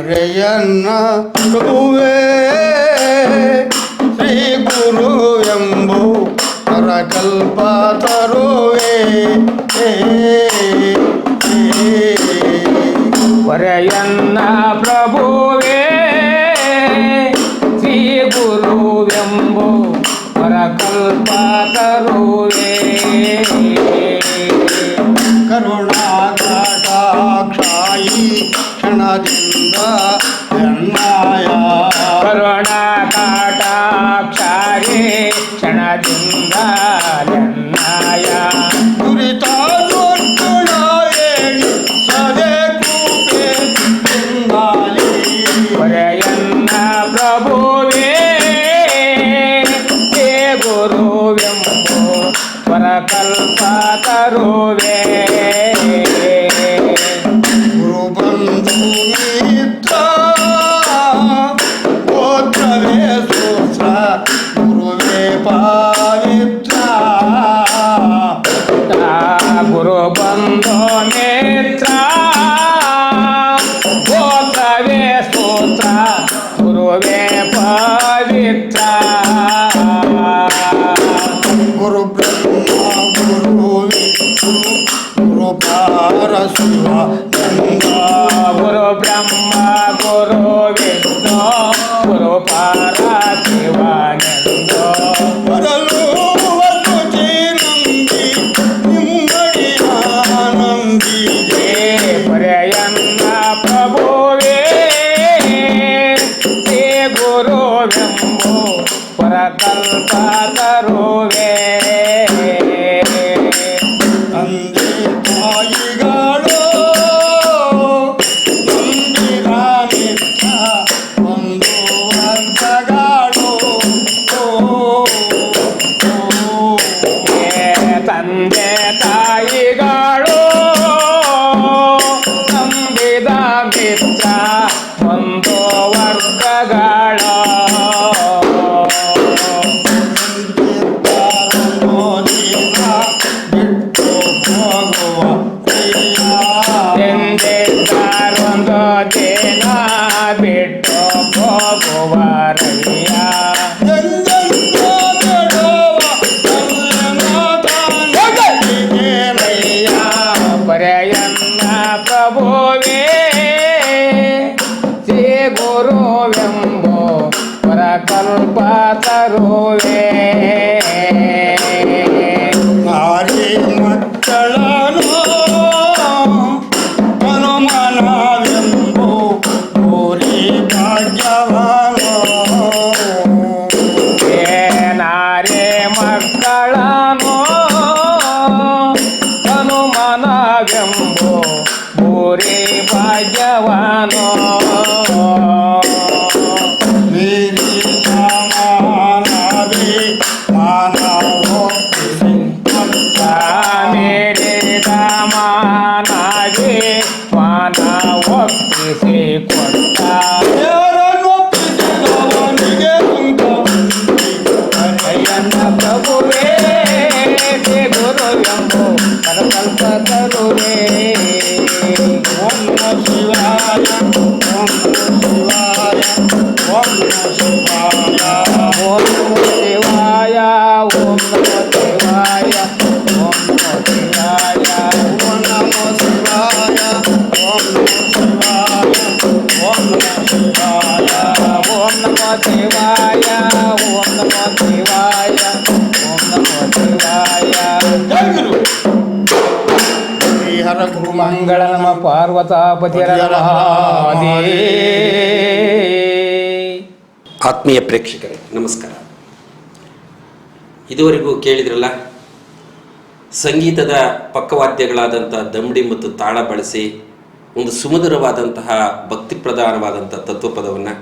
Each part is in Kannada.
ಹೊರೆಯನ್ನ ಪ್ರಭುವೇ ಶ್ರೀ ಗುರು ಎಂಬು ಪರಕಲ್ಪ ತರುವೆ ಹೊರೆಯನ್ನ ಪ್ರಭುವೇ ಶ್ರೀ ಗುರುವೆಂಬು ಪರಕಲ್ಪ ತರುವೆ ಕರುಣಾಕಟಾಕ್ಷಾಯಿ ಕ್ಷಣದಿಂದ ಎನ್ನಾಯ ಕರುಣಾ ಕಾಟಾಕ್ಷಾರಿ ಕ್ಷಣದಿಂದ ಎನ್ನಾಯ ದುರಿತ ದುರ್ಗುಣ ಹೇಳಿ ಸದೆ ಕೂಪೆ ತಿಂದಾಲಿ ಹೊರೆಯನ್ನ ಪ್ರಭುವೇ ಹೇ ಗುರುವೆಂಬು ಪರಕಲ್ಪ ತರುವೆ ಗುರು ಬಂಧು ಮಿತ್ರ ಗೋತ್ರವೇ ಸೂತ್ರ ಗುರುವೇ ಪವಿತ್ರ ಗುರು ಬಂಧೋ ನೇತ್ರ ಗೋತ್ರವೇ ಸ್ತೋತ್ರ ಗುರುವೇ ಪವಿತ್ರ ಗುರು ಬ್ರಹ್ಮ ಗುರು ವಿಷ್ಣು ಗುರು ಪಾರಶಿವ ಗುರು ಬ್ರಹ್ಮ ಗುರು ವಿಷ್ಣು ಗುರು ಪಾರ್ವತಿವಾನಂದೋ ಬರಲು ವಸುಚಿ ನಂದಿ ನಿಮ್ಮಡಿಯ ನಂದಿಗೆ ಹೊರೆಯನ್ನ ಪ್ರಭುವೇ ಶ್ರೀ ಗುರುವೆಂಬು ಪರಕಲ್ಪ ತರುವೆ ತಂದೆ ತಾಯಿಗಳು ನಂಬಿದ ನಿತ್ಯ ಒಂದು ವರ್ಗಗಳು ತಂದೆ ತಾಯಿಗಳು ನಂಬಿದ ಮಿತ್ರ ಒಂದು ವರ್ಗಗಳು ಬಿಟ್ಟು ಹೋಗುವ ಎಂದೆಂದಾರೊಂದು ದಿನ ಬಿಟ್ಟು ಹೋಗುವರಯ್ಯ ಹೊರೆಯನ್ನ ಪ್ರಭುವೇ ಶ್ರೀ ಗುರುವೆಂಬು ಪರಕಲ್ಪ ತರುವೆ ನಾರಿ ಮಕ್ಕಳನು ಹನುಮನವೆಂಬು ಪೂರಿ ಭಾಗ್ಯವನು ನಾರೇ ಮಕ್ಕಳನು ಹನುಮನವೆಂಬು ಭೂರಿ ಭಾಗ್ಯವನು ಮೇರಿ ಮಾನವೇ ಮಾನವೋಪಿಸಿ ಮೇರಿದ ಮಾನವೇ ಮಾನ ಒಪ್ಪಿಸಿ ಕೊಟ್ಟ ಯಾರನ್ನೊಪ್ಪಿಸಿದವನಿಗೆ ಹೊರೆಯನ್ನ ಪ್ರಭುವೇ ಶ್ರೀ ಗುರುವೆಂಬು ಪರಕಲ್ಪ ತರುವೆ ಓಂ ನಮಃ ಶಿವಾಯ ಓಂ ನಮಃ ಶಿವಾಯ ಓಂ ನಮಃ ಶಿವಾಯ ಓಂ ನಮೋ ಶಿವಾಯ ಓಂ ನಮೋ ಶಿವಾಯ ಓಂ ನಮೋ ಶಿವಾಯ ಓಂ ನಮಃ ಶಿವಾಯ ಓಂ ನಮಃ ಶಿವಾಯ ಓಂ ನಮೋ ಶಿವಾಯ ಓಂ ನಮೋ ಶಿವಾಯ ಓಂ ನಮೋ ಶಿವಾಯ ಜೈ ಗುರು ಶ್ರೀ ಹರ ಗುರು ಮಂಗಳ ನಮ ಪಾರ್ವತಾಪತಿರ ನಮಃ ಆತ್ಮೀಯ ಪ್ರೇಕ್ಷಕರೇ ನಮಸ್ಕಾರ. ಇದುವರೆಗೂ ಕೇಳಿದ್ರಲ್ಲ, ಸಂಗೀತದ ಪಕ್ಕವಾದ್ಯಗಳಾದಂಥ ದಂಬಡಿ ಮತ್ತು ತಾಳ ಬಳಸಿ ಒಂದು ಸುಮಧುರವಾದಂತಹ ಭಕ್ತಿ ಪ್ರಧಾನವಾದಂಥ ತತ್ವಪದವನ್ನು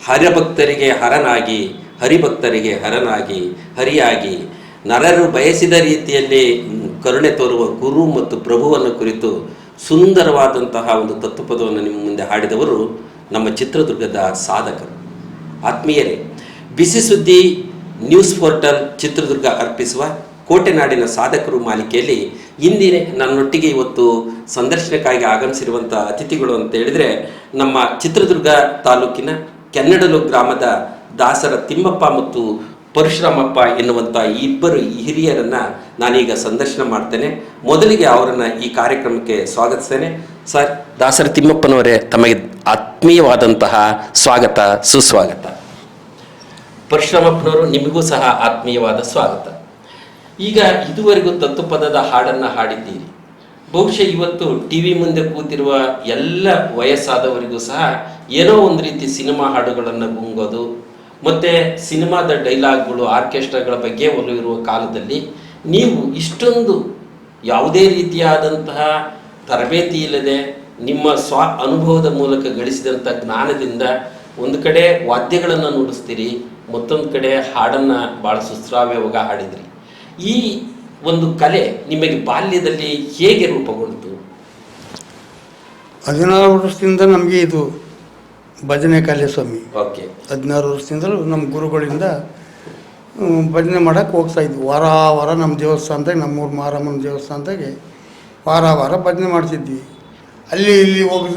ಹರಭಕ್ತರಿಗೆ ಹರನಾಗಿ ಹರಿಭಕ್ತರಿಗೆ ಹರನಾಗಿ ಹರಿಯಾಗಿ ನರರು ಬಯಸಿದ ರೀತಿಯಲ್ಲಿ ಕರುಣೆ ತೋರುವ ಗುರು ಮತ್ತು ಪ್ರಭುವನ್ನು ಕುರಿತು ಸುಂದರವಾದಂತಹ ಒಂದು ತತ್ವಪದವನ್ನು ನಿಮ್ಮ ಮುಂದೆ ಹಾಡಿದವರು ನಮ್ಮ ಚಿತ್ರದುರ್ಗದ ಸಾಧಕರು. ಆತ್ಮೀಯರೇ, ಬಿಸಿ ಸುದ್ದಿ ನ್ಯೂಸ್ ಪೋರ್ಟಲ್ ಚಿತ್ರದುರ್ಗ ಅರ್ಪಿಸುವ ಕೋಟೆನಾಡಿನ ಸಾಧಕರು ಮಾಲಿಕೆಯಲ್ಲಿ ಇಂದಿನ ನನ್ನೊಟ್ಟಿಗೆ ಇವತ್ತು ಸಂದರ್ಶನಕ್ಕಾಗಿ ಆಗಮಿಸಿರುವಂಥ ಅತಿಥಿಗಳು ಅಂತ ಹೇಳಿದರೆ ನಮ್ಮ ಚಿತ್ರದುರ್ಗ ತಾಲೂಕಿನ ಕೆನ್ನಡಲು ಗ್ರಾಮದ ದಾಸರ ತಿಮ್ಮಪ್ಪ ಮತ್ತು ಪರಶುರಾಮಪ್ಪ ಎನ್ನುವಂಥ ಇಬ್ಬರು ಹಿರಿಯರನ್ನು ನಾನೀಗ ಸಂದರ್ಶನ ಮಾಡ್ತೇನೆ. ಮೊದಲಿಗೆ ಅವರನ್ನು ಈ ಕಾರ್ಯಕ್ರಮಕ್ಕೆ ಸ್ವಾಗತಿಸ್ತೇನೆ. ಸರ್, ದಾಸರ ತಿಮ್ಮಪ್ಪನವರೇ, ತಮಗೆ ಆತ್ಮೀಯವಾದಂತಹ ಸ್ವಾಗತ, ಸುಸ್ವಾಗತ. ಪರಶುರಾಮಪ್ಪನವರು, ನಿಮಗೂ ಸಹ ಆತ್ಮೀಯವಾದ ಸ್ವಾಗತ. ಈಗ ಇದುವರೆಗೂ ತತ್ವಪದದ ಹಾಡನ್ನು ಹಾಡಿದ್ದೀರಿ. ಬಹುಶಃ ಇವತ್ತು ಟಿ ವಿ ಮುಂದೆ ಕೂತಿರುವ ಎಲ್ಲ ವಯಸ್ಸಾದವರಿಗೂ ಸಹ ಏನೋ ಒಂದು ರೀತಿ ಸಿನಿಮಾ ಹಾಡುಗಳನ್ನು ಗುಂಗೋದು ಮತ್ತು ಸಿನಿಮಾದ ಡೈಲಾಗ್ಗಳು, ಆರ್ಕೆಸ್ಟ್ರಾಗಳ ಬಗ್ಗೆ ಒಲವಿರುವ ಕಾಲದಲ್ಲಿ ನೀವು ಇಷ್ಟೊಂದು ಯಾವುದೇ ರೀತಿಯಾದಂತಹ ತರಬೇತಿ ಇಲ್ಲದೆ ನಿಮ್ಮ ಸ್ವ ಅನುಭವದ ಮೂಲಕ ಗಳಿಸಿದಂಥ ಜ್ಞಾನದಿಂದ ಒಂದು ಕಡೆ ವಾದ್ಯಗಳನ್ನು ನುಡಿಸ್ತೀರಿ, ಮತ್ತೊಂದು ಕಡೆ ಹಾಡನ್ನು ಭಾಳ ಸುಶ್ರಾವ್ಯವಾಗಿ ಹಾಡಿದ್ರಿ. ಈ ಒಂದು ಕಲೆ ನಿಮಗೆ ಬಾಲ್ಯದಲ್ಲಿ ಹೇಗೆ ರೂಪುಗೊಂಡಿತು? 16 ವರ್ಷದಿಂದ ನಮಗೆ ಇದು ಭಜನೆ ಕಲೆ ಸ್ವಾಮಿ. ಓಕೆ. 16 ವರ್ಷದಿಂದಲೂ ನಮ್ಮ ಗುರುಗಳಿಂದ ಭಜನೆ ಮಾಡೋಕ್ಕೆ ಹೋಗ್ತಾ ಇದ್ವಿ. ವಾರ ನಮ್ಮ ದೇವಸ್ಥಾನದಾಗ, ನಮ್ಮೂರು ಮಾರಮ್ಮನ ದೇವಸ್ಥಾನದಾಗೆ ವಾರ ಭಜನೆ ಮಾಡ್ತಿದ್ವಿ. ಅಲ್ಲಿ ಇಲ್ಲಿ ಹೋಗಿ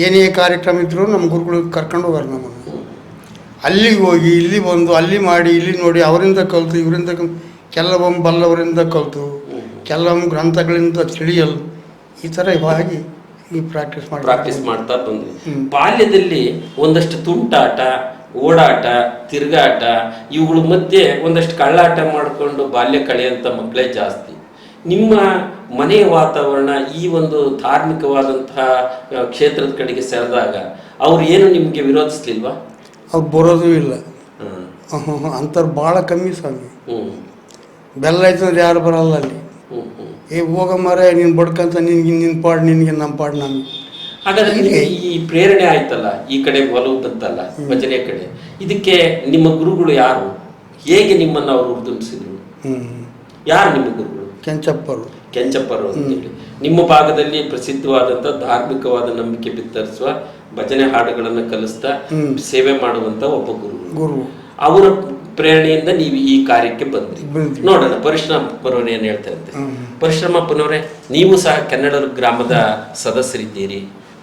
ಏನೇ ಕಾರ್ಯಕ್ರಮ ಇದ್ದರೂ ನಮ್ಮ ಗುರುಗಳು ಕರ್ಕೊಂಡು ಹೋಗೋರು ನಮ್ಮನ್ನು. ಅಲ್ಲಿಗೆ ಹೋಗಿ ಇಲ್ಲಿ ಬಂದು ಅಲ್ಲಿ ಮಾಡಿ ಇಲ್ಲಿ ನೋಡಿ ಅವರಿಂದ ಕಲಿತು, ಇವರಿಂದ ಕೆಲವೊಮ್ಮೆ ಬಲ್ಲವರಿಂದ ಕಲಿತು, ಕೆಲವೊಮ್ಮೆ ಗ್ರಂಥಗಳಿಂದ ತಿಳಿಯಲು, ಈ ಥರ ಇವಾಗಿ ಈ ಪ್ರಾಕ್ಟೀಸ್ ಮಾಡ್ತಾ ಬಂದ್ವಿ. ಬಾಲ್ಯದಲ್ಲಿ ಒಂದಷ್ಟು ತುಂಟಾಟ, ಓಡಾಟ, ತಿರುಗಾಟ, ಇವುಗಳ ಮಧ್ಯೆ ಒಂದಷ್ಟು ಕಳ್ಳಾಟ ಮಾಡಿಕೊಂಡು ಬಾಲ್ಯ ಕಳೆಯಂಥ ಮಕ್ಕಳೇ ಜಾಸ್ತಿ. ನಿಮ್ಮ ಮನೆಯ ವಾತಾವರಣ ಈ ಒಂದು ಧಾರ್ಮಿಕವಾದಂತಹ ಕ್ಷೇತ್ರದ ಕಡೆಗೆ ಸೆಳೆದಾಗ ಅವ್ರು ಏನು ನಿಮಗೆ ವಿರೋಧಿಸ್ಲಿಲ್ವಾ? ಅವ್ರು ಬರೋದು ಇಲ್ಲ, ಅಂಥವ್ರು ಭಾಳ ಕಮ್ಮಿ ಸ್ವಾಮಿ. ಬೆಲ್ಲ ಆಯ್ತಂದ್ರೆ ಯಾರು ಬರಲ್ಲ ಅಲ್ಲಿ. ಹೋಗ ಮರ ನೀನು ಬಡ್ಕಂತ ನಿನ್ನ ಪಾಡು ನಿನಗೆ, ನಮ್ಮ ಪಾಡು ನಮ್ಗೆ. ಹಾಗಾದ್ರೆ ಈ ಪ್ರೇರಣೆ ಆಯ್ತಲ್ಲ, ಈ ಕಡೆ ಒಲವು ಬಂತಲ್ಲ ಭಜನೆ ಕಡೆ, ಇದಕ್ಕೆ ನಿಮ್ಮ ಗುರುಗಳು ಯಾರು? ಹೇಗೆ ನಿಮ್ಮನ್ನು ಅವರು ಉರ್ದುಂಬಿಸಿದ್ರು? ಯಾರು ನಿಮ್ಮ ಗುರುಗಳು? ಕೆಂಚಪ್ಪರು ಅಂತೇಳಿ ನಿಮ್ಮ ಭಾಗದಲ್ಲಿ ಪ್ರಸಿದ್ಧವಾದಂಥ ಧಾರ್ಮಿಕವಾದ ನಂಬಿಕೆ ಬಿತ್ತರಿಸುವ ಭಜನೆ ಹಾಡುಗಳನ್ನು ಕಲಿಸ್ತಾ ಸೇವೆ ಮಾಡುವಂತ ಒಬ್ಬ ಗುರು. ಅವರ ಪ್ರೇರಣೆಯಿಂದ ನೀವು ಈ ಕಾರ್ಯಕ್ಕೆ ಬಂದ್ರಿ. ನೋಡೋಣ ಪರಶುರಾಮಪ್ಪನವ್ರು ಏನು ಹೇಳ್ತಾ ಇರ್ತಾರೆ. ಪರಶುರಾಮಪ್ಪನವರೇ, ನೀವು ಸಹ ಕೆನ್ನಡಲು ಗ್ರಾಮದ ಸದಸ್ಯರಿದ್ದೀರಿ,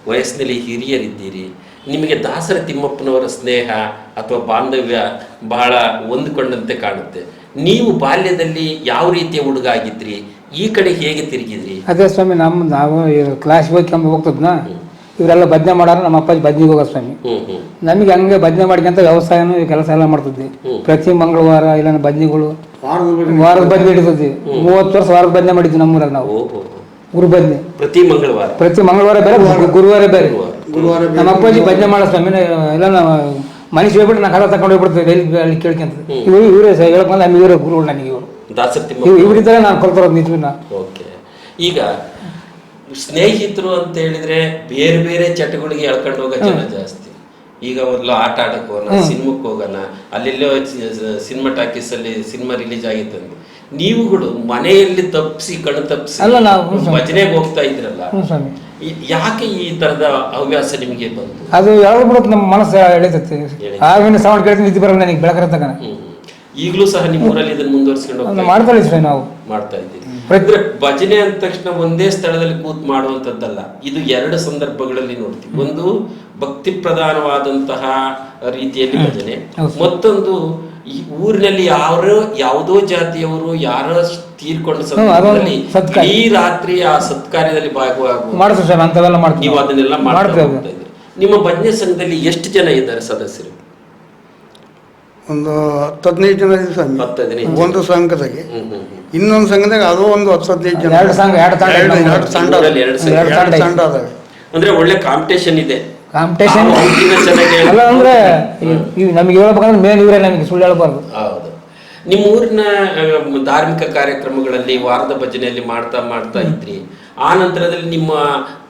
ವಯಸ್ಸಿನಲ್ಲಿ ಹಿರಿಯರಿದ್ದೀರಿ. ನಿಮಗೆ ದಾಸರ ತಿಮ್ಮಪ್ಪನವರ ಸ್ನೇಹ ಅಥವಾ ಬಾಂಧವ್ಯ ಬಹಳ ಹೊಂದಿಕೊಂಡಂತೆ ಕಾಣುತ್ತೆ. ನೀವು ಬಾಲ್ಯದಲ್ಲಿ ಯಾವ ರೀತಿಯ ಹುಡುಗ ಆಗಿದ್ರಿ? ಈ ಕಡೆ ಹೇಗೆ ತಿರುಗಿದ್ರಿ? ಅದೇ ಸ್ವಾಮಿ, ನಾವು ಕ್ಲಾಸ್ ಹೋಗ್ತದ್ನ, ಇವರೆಲ್ಲ ಭಜನೆ ಮಾಡಾರ, ನಮ್ಮ ಅಪ್ಪಾಜಿ ಭಜನೆಗೆ ಹೋಗೋ ಸ್ವಾಮಿ. ನಮಗೆ ಹಂಗೆ ಭಜನೆ ಮಾಡ್ಕೊಂತ ವ್ಯವಸಾಯನೂ ಕೆಲಸ ಎಲ್ಲ ಮಾಡ್ತಿದ್ವಿ. ಪ್ರತಿ ಮಂಗಳವಾರ ಇಲ್ಲ ಭಜನೆಗಳು, ವಾರದ ಭಜನೆ ಹಿಡಿದ್ವಿ. 30 ವರ್ಷ ವಾರದ ಭಜನೆ ಮಾಡಿದ್ವಿ ನಮ್ಮೂರಾಗ ನಾವು. ಗುರು ಭಜನೆ ಪ್ರತಿ ಮಂಗಳವಾರ ಬೇರೆ, ಗುರುವಾರ ಬೇರೆ. ನಮ್ಮ ಅಪ್ಪಾಜಿ ಭಜನೆ ಮಾಡೋ ಸ್ವಾಮಿ. ಎಲ್ಲ ನಾವು ಮನುಷ್ಯ ಹೋಗ್ಬಿಟ್ಟು ನಾ ಕಡೆ ತಗೊಂಡು ಹೋಗ್ಬಿಡ್ತೀವಿ ಅಲ್ಲಿ ಕೇಳ್ಕೊಂತ. ಇವರೇ ಹೇಳ್ಕೊಂಡ್ ನಮಗೆ ಇವರೇ ಗುರುಗಳು. ನನಗೆ ಇವರಿದ್ದಾರೆ ನಾನು ಕೊಡ್ತಾರೋದು ನಿಜವಿನ. ಈಗ ಸ್ನೇಹಿತರು ಅಂತ ಹೇಳಿದ್ರೆ ಬೇರೆ ಬೇರೆ ಚಟಗಳಿಗೆ ಎಳ್ಕೊಂಡು ಹೋಗೋ ಜನ ಜಾಸ್ತಿ. ಈಗ ಮೊದಲು ಆಟ ಆಡಕ್ಕೆ ಹೋಗೋಣ, ಸಿನಿಮಾಕ್ಕೆ ಹೋಗೋಣ, ಅಲ್ಲೆಲ್ಲೋ ಸಿನಿಮಾ ಟಾಕೀಸ್ ಅಲ್ಲಿ ಸಿನಿಮಾ ರಿಲೀಸ್ ಆಗಿತ್ತು. ನೀವುಗಳು ಮನೆಯಲ್ಲಿ ಕಣ್ಣು ತಪ್ಪಿಸಿ ಭಜನೆಗೆ ಹೋಗ್ತಾ ಇದ್ರಲ್ಲ, ಯಾಕೆ ಈ ತರದ ಹವ್ಯಾಸ ನಿಮಗೆ ಬಂತು? ಅದು ಯಾವಾಗ ಬಿಡುತ್ತೆ, ನಮ್ಮ ಮನಸ್ಸು ಎಳಿತೈತಿ. ಆಗಿನ ಸೌಂಡ್ ಕೇಳ್ತೀನಿ, ನಿದ್ದೆ ಬರಲ್ಲ ನನಗೆ ಬೆಳಕರ ತಗನ. ಈಗಲೂ ಸಹ ನಿಮ್ಮ ಊರಲ್ಲಿ ಇದನ್ನ ಮುಂದುವರಿಸ್ಕೊಂಡು ಮಾಡ್ತಾ ಇದ್ವಿ ನಾವು. ಮಾಡ್ತಾ ಇದ್ದೀವಿ. ಭಜನೆ ಅಂದ ತಕ್ಷಣ ಒಂದೇ ಸ್ಥಳದಲ್ಲಿ ಕೂತ್ ಮಾಡುವಂತದ್ದಲ್ಲ, ಇದು 2 ಸಂದರ್ಭಗಳಲ್ಲಿ ನೋಡ್ತೀವಿ. ಒಂದು ಭಕ್ತಿ ಪ್ರಧಾನವಾದಂತಹ ರೀತಿಯಲ್ಲಿ ಭಜನೆ, ಮತ್ತೊಂದು ಈ ಊರಿನಲ್ಲಿ ಯಾವುದೋ ಜಾತಿಯವರು ಯಾರೋ ತೀರ್ಕೊಂಡ ಸಂದರ್ಭದಲ್ಲಿ ಈ ರಾತ್ರಿ ಆ ಸತ್ಕಾರ್ಯದಲ್ಲಿ ಭಾಗವಾಗುವ ನೀವು ಅದನ್ನೆಲ್ಲ ಮಾಡ್ತಾ ಇದ್ರಿ. ನಿಮ್ಮ ಭಜನೆ ಸಂಘದಲ್ಲಿ ಎಷ್ಟು ಜನ ಇದ್ದಾರೆ ಸದಸ್ಯರು? ಒಂದು 10-15 ಜನ ಇದೆ ಸ್ವಾಮಿ. 10-15 ಒಂದು ಸಂಘದಾಗೆ. ಇನ್ನೊಂದು ಸಂಘದಾಗ ಅದು ಒಂದು 10-15 ಜನ. 2 ತಂಡ ಅದಾವೆ. ಅಂದ್ರೆ ಒಳ್ಳೆ ಕಾಂಪಿಟೇಷನ್ ಇದೆ. ಕಾಂಪಿಟೇಷನ್ ಅಲ್ಲ ಅಂದ್ರೆ ನಮಗೆ ಹೇಳ್ಬೇಕಂದ್ರೆ ಮೇನ್ ಇವರೇ, ನಮಗೆ ಸುಳ್ಳು ಹೇಳಬಾರ್ದು. ಹೌದು. ನಿಮ್ಮ ಊರಿನ ಧಾರ್ಮಿಕ ಕಾರ್ಯಕ್ರಮಗಳಲ್ಲಿ ವಾರದ ಭಜನೆಯಲ್ಲಿ ಮಾಡ್ತಾ ಇದ್ರಿ. ಆ ನಂತರದಲ್ಲಿ ನಿಮ್ಮ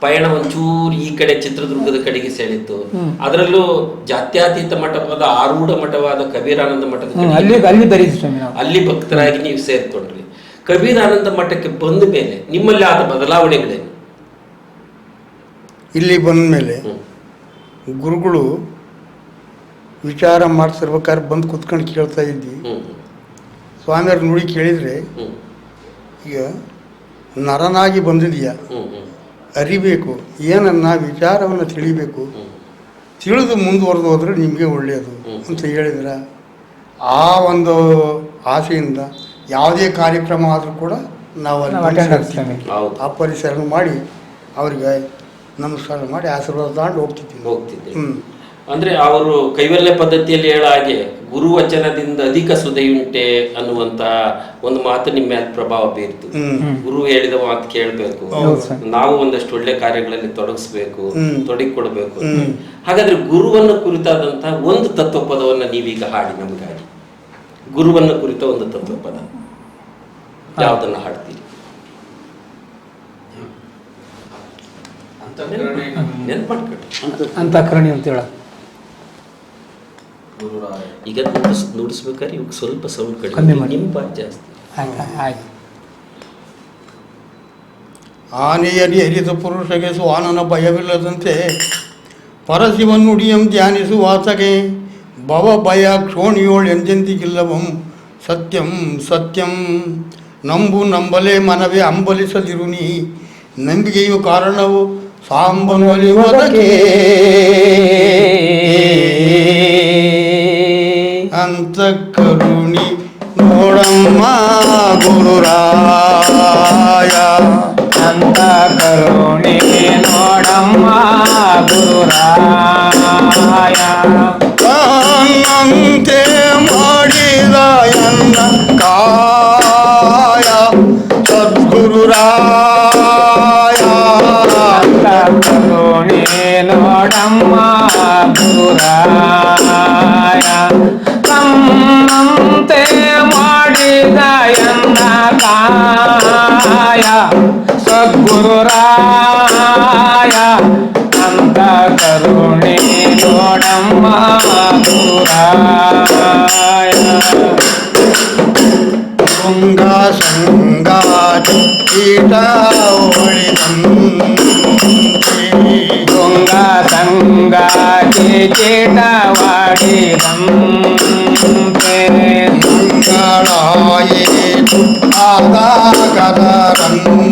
ಪಯಣ ಒಂಚೂರು ಈ ಕಡೆ ಚಿತ್ರದುರ್ಗದ ಕಡೆಗೆ ಸೆಳಿತು. ಅದರಲ್ಲೂ ಜಾತ್ಯತೀತ ಮಠವಾದ ಆರೂಢ ಮಠವಾದ ಕಬೀರಾನಂದ ಮಠದ ಅಲ್ಲಿ ಭಕ್ತರಾಗಿ ನೀವು ಸೇರ್ಕೊಂಡ್ರಿ. ಕಬೀರಾನಂದ ಮಠಕ್ಕೆ ಬಂದ ಮೇಲೆ ನಿಮ್ಮಲ್ಲಿ ಆದ ಬದಲಾವಣೆಗಳೇನು? ಇಲ್ಲಿ ಬಂದ ಮೇಲೆ ಗುರುಗಳು ವಿಚಾರ ಮಾಡ್ತಿರ್ಬೇಕಾದ್ರೆ ಬಂದು ಕುತ್ಕೊಂಡು ಕೇಳ್ತಾ ಇದ್ವಿ. ಸ್ವಾಮಿಯವ್ರ ನುಡಿ ಕೇಳಿದರೆ, ಈಗ ನರನಾಗಿ ಬಂದಿದೆಯಾ, ಅರಿಬೇಕು, ಏನನ್ನ ವಿಚಾರವನ್ನು ತಿಳಿಬೇಕು, ತಿಳಿದು ಮುಂದುವರೆದು ಹೋದರೆ ನಿಮಗೆ ಒಳ್ಳೆಯದು ಅಂತ ಹೇಳಿದ್ರೆ, ಆ ಒಂದು ಆಸೆಯಿಂದ ಯಾವುದೇ ಕಾರ್ಯಕ್ರಮ ಆದರೂ ಕೂಡ ನಾವು ಆ ಪರಿಸರ ಮಾಡಿ ಅವರಿಗೆ ನಮಸ್ಕಾರ ಮಾಡಿ ಆಶೀರ್ವಾದ ತಗೊಂಡು ಹೋಗ್ತಿದ್ದೆ. ಅಂದ್ರೆ ಅವರು ಕೈವಲ್ಯ ಪದ್ಧತಿಯಲ್ಲಿ ಹೇಳೋ ಹಾಗೆ ಗುರುವಚನದಿಂದ ಅಧಿಕ ಸುದೆಯುಂಟೆ ಅನ್ನುವಂತ ಒಂದು ಮಾತು ನಿಮ್ಮ ಮೇಲೆ ಪ್ರಭಾವ ಬೀರ್ತು. ಗುರು ಹೇಳಿದ ಮಾತು ಕೇಳಬೇಕು, ನಾವು ಒಂದಷ್ಟು ಒಳ್ಳೆ ಕಾರ್ಯಗಳಲ್ಲಿ ತೊಡಗಿಕೊಡ್ಬೇಕು. ಹಾಗಾದ್ರೆ ಗುರುವನ್ನು ಕುರಿತಾದಂತಹ ಒಂದು ತತ್ವಪದವನ್ನ ನೀವೀಗ ಹಾಡಿ ನಮಗಾಗಿ. ಗುರುವನ್ನು ಕುರಿತ ಒಂದು ತತ್ವಪದ ಯಾವುದನ್ನ ಹಾಡ್ತೀರಿ? ಅಂತಃಕರಣಿ ಅಂತ ಹೇಳ. ಈಗ ನುಡಿಸ್ಬೇಕಾದ್ರೆ ಇವಾಗ ಸ್ವಲ್ಪ ಸೌಂಡ್ ಕಡಿಮೆ ಮಾಡಿ, ನಿಮ್ಮ ಪಾಠ ಜಾಸ್ತಿ. ಆನೆಯಲ್ಲಿ ಹರಿದ ಪುರುಷಗೆ ಸ್ವಾನನ ಭಯವಿಲ್ಲದಂತೆ ಪರಶಿವನ್ ನುಡಿಯಂ ಧ್ಯಾನಿಸುವಾತಗೆ ಭವ ಭಯ ಕ್ಷೋಣಿಯೋಳು ಎಂದೆಂದಿಗಿಲ್ಲವಂ ಸತ್ಯಂ ಸತ್ಯಂ ನಂಬು ನಂಬಲೆ ಮನವೇ ಅಂಬಲಿಸದಿರು ನೀ ನಂಬಿಕೆಯು ಕಾರಣವು ಸಾಂಬನೊಲಿಯುವುದಕ್ಕೆ ಅಂತ ಕರುಣಿ ನೋಡಮ್ಮ ಗುರುರಾಯ, ಅಂತ ಕರುಣಿ ನೋಡಮ್ಮ ಗುರುರಾಯ, ಅಂತೆ ಮಾಡಿದ ಎನ್ನ ಕಾಯ ಸದ್ಗುರುರಾಯ, ಅಂತ ಕರುಣಿ ನೋಡಮ್ಮ ಗುರುರಾಯ, ತಮ್ಮಂತೆ ಮಾಡಿದ ಎನ್ನ ಕಾಯ ಸದ್ಗುರುರಾಯ, ಅಂತ ಕರುಣಿ ನೋಡಮ್ಮ ಗುರುರಾಯ. ತುಂಗ ಸಂಗ ಕೀಟ ತುಂಗ ಸಂಗ ಚೀಟವಾಡಿದಂತೆ ಮಂಗಳಾಯಿತು ಆದಾಗದರಂತೆ,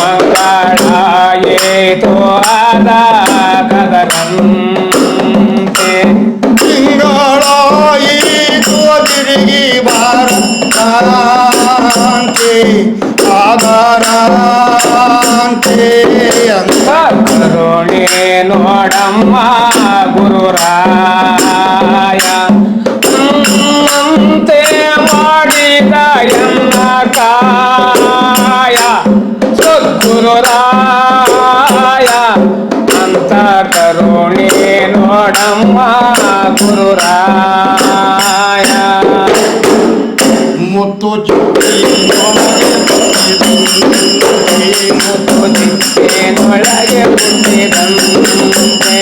ಮಂಗಳಾಯಿತು ಆದಾಗದರಂತೆ, ತಿಂಗಳಾಯಿತು ತಿರುಗಿ ಬಾರಂತೆ ಆದರಂತೆ ಅಂತ ಕರುಣೆ ನೋಡಮ್ಮ ಗುರುರಾಯ, ಅಂತೆ ಮಾಡಿದ ಎನ್ನ ಕಾಯ ಸದ್ಗುರುರಾಯ, ಅಂತ ಕರುಣೆ ನೋಡಮ್ಮ ಗುರುರಾಯ. ಮುತ್ತು ಚುಕ್ಕಿ ಮುತ್ತು ಚಿಕ್ಕೇನೊಳಗೆ ಹುಟ್ಟಿದಂತೆ,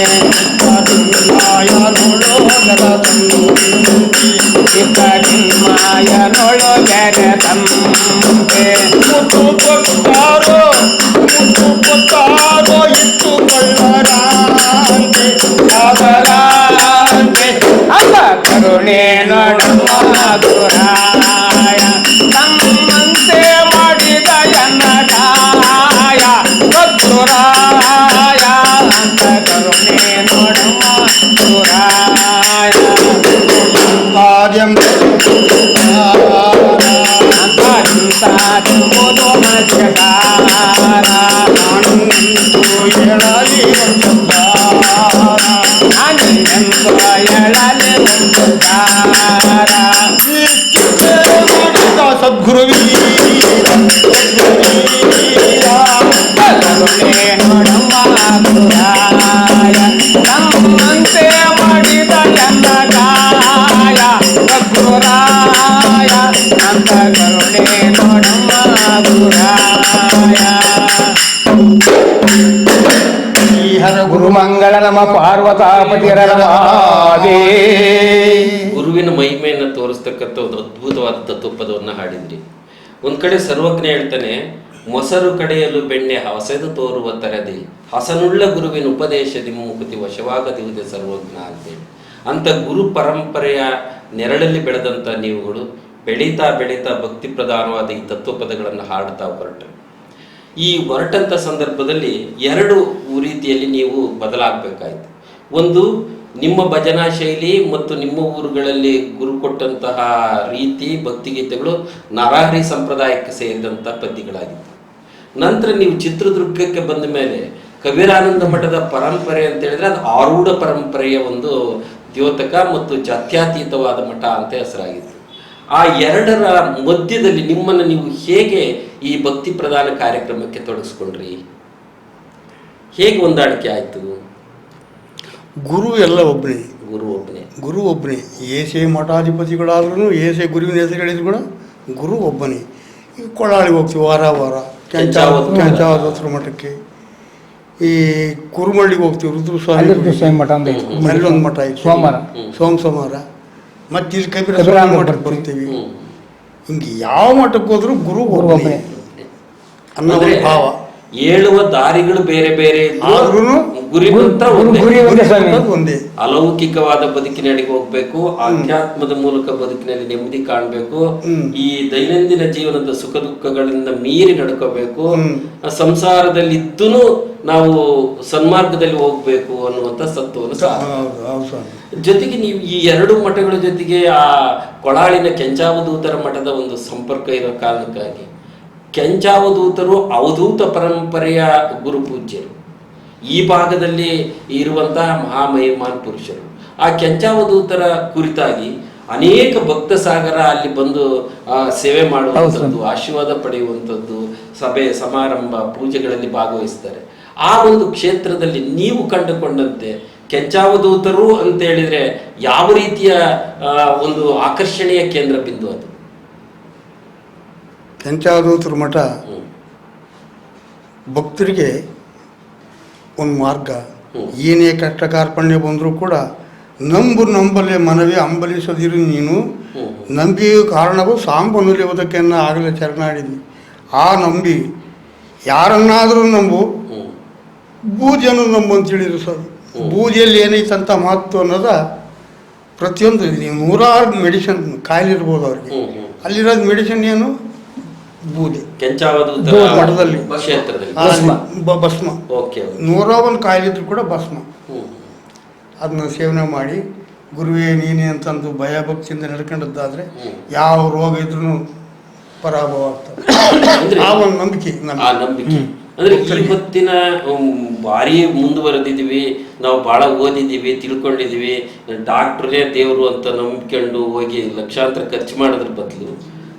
ಚಿಕ್ಕಡಿನ್ಮಾಯನೊಳು ಬೆರೆತಂತೆ, ಮುತ್ತು ಕೊಟ್ಟಾರೋ ಇಟ್ಟುಕೊಳ್ಳರಂತೆ ಅದರಂತೆ ಅಲ್ಲ ಕರುಣೆ ನೋಡಮ್ಮ ಗುರುರಾಯ, ತಮ್ಮಂತೆ ಮಾಡಿದ ಎನ್ನ ಕಾಯ ಸದ್ಗುರುರಾಯ, ಅಂತ ಕರುಣೆ ನೋಡಮ್ಮ ಗುರುರಾಯ. ಕಾರ್ಯಂ ಅಂತಂತಾದುವುದು ಮಧ್ಯಗಾರ, ನಾನೆಂದು ಹೇಳಲಿ ಒಂದು ನಾನೆಂದು ಹೇಳಲಿ ಒಂದು ದಾರ, ಮಾಡಿದ ಸದ್ಗುರುವೀರ ಕರುಣೆ ನೋಡಮ್ಮ ಗುರುರಾಯ, ತಮ್ಮಂತೆ ಮಾಡಿದ ಎನ್ನ ಕಾಯ ಸದ್ಗುರುರಾಯ, ಅಂತ ಕರುಣೆ ನೋಡಮ್ಮ ಗುರುರಾಯ. ಹರ ಗುರುಮಂಗಳ ನಮ ಪಾರ್ವತಾಪತಿರ ನಮಾದೇ. ಗುರುವಿನ ಮಹಿಮೆಯನ್ನು ತೋರಿಸ್ತಕ್ಕಂಥ ಒಂದು ಅದ್ಭುತವಾದ ತತ್ವಪದವನ್ನು ಹಾಡಿದ್ರಿ. ಒಂದ್ ಕಡೆ ಸರ್ವಜ್ಞ ಹೇಳ್ತಾನೆ, ಮೊಸರು ಕಡೆಯಲು ಬೆಣ್ಣೆ ಹೊಸೆದು ತೋರುವ ತರದಿ ಹಸನುಳ್ಳ ಗುರುವಿನ ಉಪದೇಶದಿ ಮುಕುತಿ ವಶವಾಗದಿರುವುದೇ ಸರ್ವಜ್ಞ ಅಂತೇಳಿ. ಅಂತ ಗುರು ಪರಂಪರೆಯ ನೆರಳಲ್ಲಿ ಬೆಳೆದಂಥ ನೀವುಗಳು ಬೆಳೀತಾ ಬೆಳೀತಾ ಭಕ್ತಿ ಪ್ರಧಾನವಾದ ಈ ತತ್ವಪದಗಳನ್ನು ಹಾಡ್ತಾ ಹೊರಟ್ರೆ, ಈ ಹೊರಟಂಥ ಸಂದರ್ಭದಲ್ಲಿ ಎರಡು ರೀತಿಯಲ್ಲಿ ನೀವು ಬದಲಾಗಬೇಕಾಯಿತು. ಒಂದು, ನಿಮ್ಮ ಭಜನಾ ಶೈಲಿ ಮತ್ತು ನಿಮ್ಮ ಊರುಗಳಲ್ಲಿ ಗುರು ಕೊಟ್ಟಂತಹ ರೀತಿ ಭಕ್ತಿಗೀತೆಗಳು ನರಹರಿ ಸಂಪ್ರದಾಯಕ್ಕೆ ಸೇರಿದಂಥ ಪದ್ಯಗಳಾಗಿತ್ತು. ನಂತರ ನೀವು ಚಿತ್ರದುರ್ಗಕ್ಕೆ ಬಂದ ಮೇಲೆ ಕಬೀರಾನಂದ ಮಠದ ಪರಂಪರೆ ಅಂತ ಹೇಳಿದ್ರೆ ಅದು ಆರೂಢ ಪರಂಪರೆಯ ಒಂದು ದ್ಯೋತಕ ಮತ್ತು ಜಾತ್ಯತೀತವಾದ ಮಠ ಅಂತ ಹೆಸರಾಗಿತ್ತು. ಆ ಎರಡರ ಮಧ್ಯದಲ್ಲಿ ನಿಮ್ಮನ್ನು ನೀವು ಹೇಗೆ ಈ ಭಕ್ತಿ ಪ್ರಧಾನ ಕಾರ್ಯಕ್ರಮಕ್ಕೆ ತೊಡಗಿಸ್ಕೊಂಡ್ರಿ? ಹೇಗೆ ಹೊಂದಾಣಿಕೆ ಆಯಿತು? ಗುರು ಎಲ್ಲ ಒಬ್ಬನೇ, ಗುರು ಒಬ್ಬನೇ. ಏಸೆ ಮಠಾಧಿಪತಿಗಳಾದ್ರೂ, ಏಸೆ ಗುರುವಿನ ಹೆಸರು ಹೇಳಿದ್ರು ಕೂಡ ಗುರು ಒಬ್ಬನೇ. ಈಗ ಕೊಳ್ಳಾಳಿಗೆ ಹೋಗ್ತೀವಿ ವಾರ ಕೆಂಚಾವತ್ರ ಮಠಕ್ಕೆ, ಈ ಕುರುಮಳ್ಳಿಗೆ ಹೋಗ್ತೀವಿ ರುದ್ರಸ್ವಾಮಿ ಮಠ ಅಂತ ಅಲ್ಲೊಂದು ಮಠ ಐತೆ ಸೋಮವಾರ. ಮತ್ತು ಇಲ್ಲಿ ಕಬೀರ ಮಠಕ್ಕೆ ಬರ್ತೀವಿ. ಹಿಂಗೆ ಯಾವ ಮಠಕ್ಕೆ ಹೋದ್ರೂ ಗುರು ಒಬ್ಬನೇ ಅನ್ನೋ ಭಾವ. ಹೇಳುವ ದಾರಿಗಳು ಬೇರೆ ಬೇರೆ ಆದ್ರೂ ಗುರಿ ಒಂದೇ. ಅಲೌಕಿಕವಾದ ಬದುಕಿನಡಿಗೆ ಹೋಗ್ಬೇಕು, ಆಧ್ಯಾತ್ಮದ ಮೂಲಕ ಬದುಕಿನಲ್ಲಿ ನೆಮ್ಮದಿ ಕಾಣಬೇಕು, ಈ ದೈನಂದಿನ ಜೀವನದ ಸುಖ ದುಃಖಗಳಿಂದ ಮೀರಿ ನಡ್ಕೋಬೇಕು, ಸಂಸಾರದಲ್ಲಿ ಇದ್ದೂ ನಾವು ಸನ್ಮಾರ್ಗದಲ್ಲಿ ಹೋಗ್ಬೇಕು ಅನ್ನುವಂಥ ಸತ್ವವನ್ನು. ಜೊತೆಗೆ ನೀವು ಈ ಎರಡು ಮಠಗಳ ಜೊತೆಗೆ ಆ ಕೊಳಾಳಿನ ಕೆಂಚಾವಧೂತರ ಮಠದ ಒಂದು ಸಂಪರ್ಕ ಇರೋ ಕಾರಣಕ್ಕಾಗಿ ಕೆಂಚಾವಧೂತರು ಅವಧೂತ ಪರಂಪರೆಯ ಗುರುಪೂಜ್ಯರು, ಈ ಭಾಗದಲ್ಲಿ ಇರುವಂತಹ ಮಹಾಮಹಿಮಾನ್ ಪುರುಷರು. ಆ ಕೆಂಚಾವಧೂತರ ಕುರಿತಾಗಿ ಅನೇಕ ಭಕ್ತ ಸಾಗರ ಅಲ್ಲಿ ಬಂದು ಸೇವೆ ಮಾಡುವಂಥದ್ದು, ಆಶೀರ್ವಾದ ಪಡೆಯುವಂಥದ್ದು, ಸಭೆ ಸಮಾರಂಭ ಪೂಜೆಗಳಲ್ಲಿ ಭಾಗವಹಿಸ್ತಾರೆ. ಆ ಒಂದು ಕ್ಷೇತ್ರದಲ್ಲಿ ನೀವು ಕಂಡುಕೊಂಡಂತೆ ಕೆಂಚಾವಧೂತರು ಅಂತ ಹೇಳಿದ್ರೆ ಯಾವ ರೀತಿಯ ಒಂದು ಆಕರ್ಷಣೆಯ ಕೇಂದ್ರ ಬಿಂದು ಅದು? ಕೆಂಚಾವಧೂತರ ಮಠ ಭಕ್ತರಿಗೆ ಒಂದು ಮಾರ್ಗ. ಏನೇ ಕಷ್ಟ ಕಾರ್ಪಣ್ಯ ಬಂದರೂ ಕೂಡ ನಂಬಲೆ ಮನವೇ ಅಂಬಲಿಸದಿರು ನೀನು, ನಂಬಿಯೂ ಕಾರಣವು ಸಾಂಬನುಲಿಯುವುದಕ್ಕೆನ್ನ ಆಗಲೇ ಚರಣಾಡಿದ್ವಿ. ಆ ನಂಬಿ ಯಾರನ್ನಾದರೂ ನಂಬು, ಬೂಜೆಯನ್ನು ನಂಬು ಅಂತ ಹೇಳಿದ್ರು ಸರ್. ಬೂಜೆಯಲ್ಲಿ ಏನೈತಂತ ಮಹತ್ವ ಅನ್ನೋದ ಪ್ರತಿಯೊಂದು ನೂರಾರು ಮೆಡಿಸಿನ್ ಕಾಯಿಲೆ ಇರ್ಬೋದು ಅವ್ರಿಗೆ. ಅಲ್ಲಿರೋದು ಮೆಡಿಸಿನ್ ಏನು? ಬೂದೆ. ಮಠದಲ್ಲಿ ಭಸ್ಮ. 101 ಕಾಯಿಲೆ ಇದ್ರು ಕೂಡ ಭಸ್ಮ. ಅದನ್ನ ಸೇವನೆ ಮಾಡಿ ಗುರುವೇ ನೀನೇ ಅಂತಂದು ಭಯ ಭಕ್ತಿಯಿಂದ ನಡ್ಕೊಂಡದ್ದಾದ್ರೆ ಯಾವ ರೋಗ ಇದ್ರೂ ಪರಾಭವ ಆಗ್ತದೆ. ಆ ಒಂದು ನಂಬಿಕೆ. ಅಂದ್ರೆ ಇವತ್ತಿನ ಭಾರಿ ಮುಂದುವರೆದಿದ್ದೀವಿ, ನಾವು ಭಾಳ ಓದಿದ್ದೀವಿ, ತಿಳ್ಕೊಂಡಿದ್ದೀವಿ, ಡಾಕ್ಟ್ರೇ ದೇವರು ಅಂತ ನಂಬಿಕೊಂಡು ಹೋಗಿ ಲಕ್ಷಾಂತರ ಖರ್ಚು ಮಾಡೋದ್ರ ಬದಲು